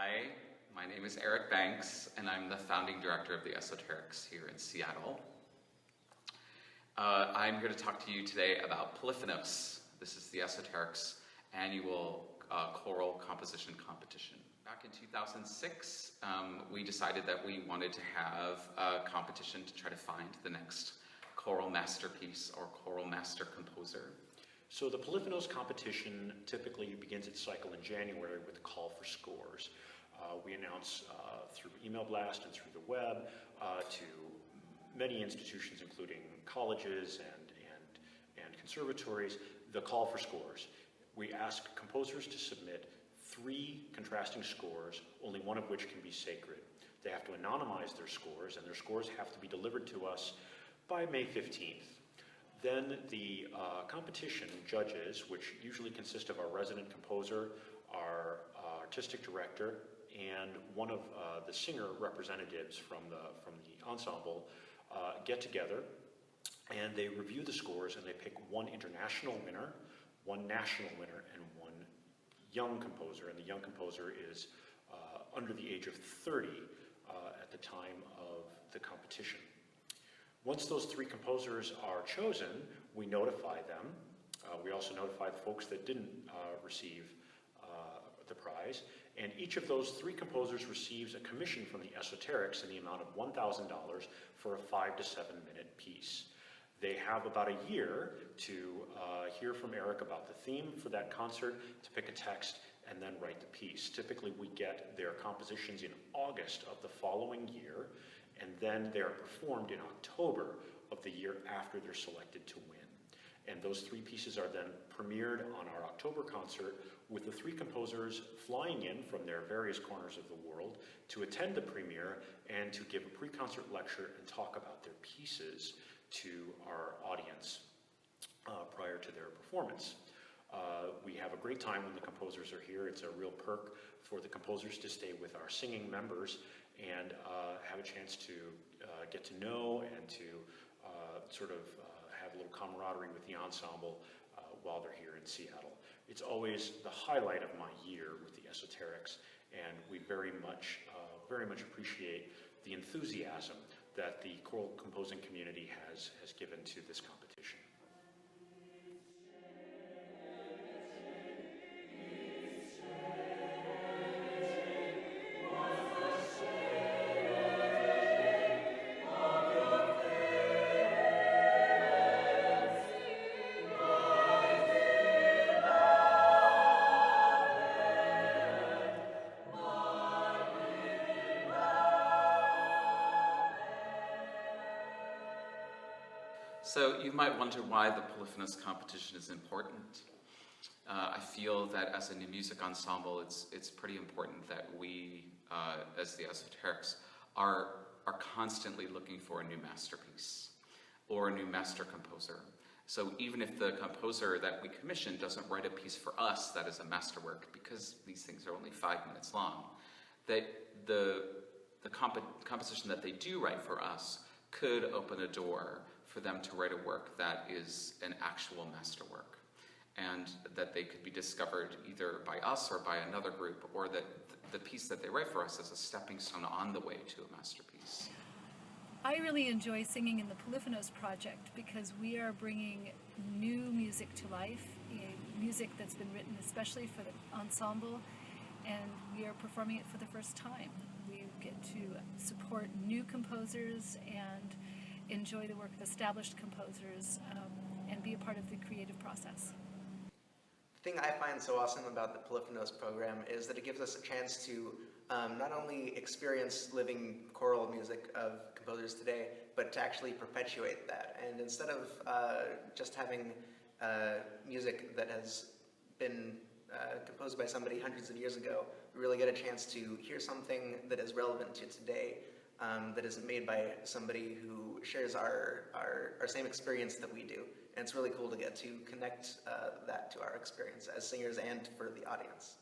Hi, my name is Eric Banks, and I'm the founding director of the Esoterics here in Seattle. I'm here to talk to you today about POLYPHONOS. This is the Esoterics annual choral composition competition. Back in 2006, we decided that we wanted to have a competition to try to find the next choral masterpiece or choral master composer. So the POLYPHONOS competition typically begins its cycle in January with a call for scores. We announce through email blast and through the web to many institutions, including colleges and conservatories, the call for scores. We ask composers to submit 3 contrasting scores, only one of which can be sacred. They have to anonymize their scores, and their scores have to be delivered to us by May 15th. Then the competition judges, which usually consist of our resident composer, our artistic director, and one of the singer representatives from the ensemble, get together and they review the scores and they pick one international winner, one national winner, and one young composer. And the young composer is under the age of 30 at the time of the competition. Once those 3 composers are chosen, we notify them. We also notify the folks that didn't receive the prize. And each of those 3 composers receives a commission from the Esoterics in the amount of $1,000 for a 5 to 7 minute piece. They have about a year to hear from Eric about the theme for that concert, to pick a text, and then write the piece. Typically we get their compositions in August of the following year, and then they are performed in October of the year after they're selected to win. And those 3 pieces are then premiered on our October concert, with the 3 composers flying in from their various corners of the world to attend the premiere and to give a pre-concert lecture and talk about their pieces to our audience prior to their performance. We have a great time when the composers are here. It's a real perk for the composers to stay with our singing members and have a chance to get to know and to sort of have a little camaraderie with the ensemble while they're here in Seattle. It's always the highlight of my year with the Esoterics, and we very much appreciate the enthusiasm that the choral composing community has given to this competition. So you might wonder why the POLYPHONOS competition is important. I feel that as a new music ensemble, it's pretty important that we, as the Esoterics, are constantly looking for a new masterpiece or a new master composer. So even if the composer that we commission doesn't write a piece for us that is a masterwork, because these things are only 5 minutes long, that the composition that they do write for us could open a door for them to write a work that is an actual masterwork, and that they could be discovered either by us or by another group, or that the piece that they write for us is a stepping stone on the way to a masterpiece. I really enjoy singing in the POLYPHONOS project because we are bringing new music to life, music that's been written especially for the ensemble, and we are performing it for the first time. We get to support new composers and enjoy the work of established composers and be a part of the creative process. The thing I find so awesome about the POLYPHONOS program is that it gives us a chance to not only experience living choral music of composers today, but to actually perpetuate that. And instead of just having music that has been composed by somebody hundreds of years ago, we really get a chance to hear something that is relevant to today, that is made by somebody who shares our same experience that we do. And it's really cool to get to connect that to our experience as singers and for the audience.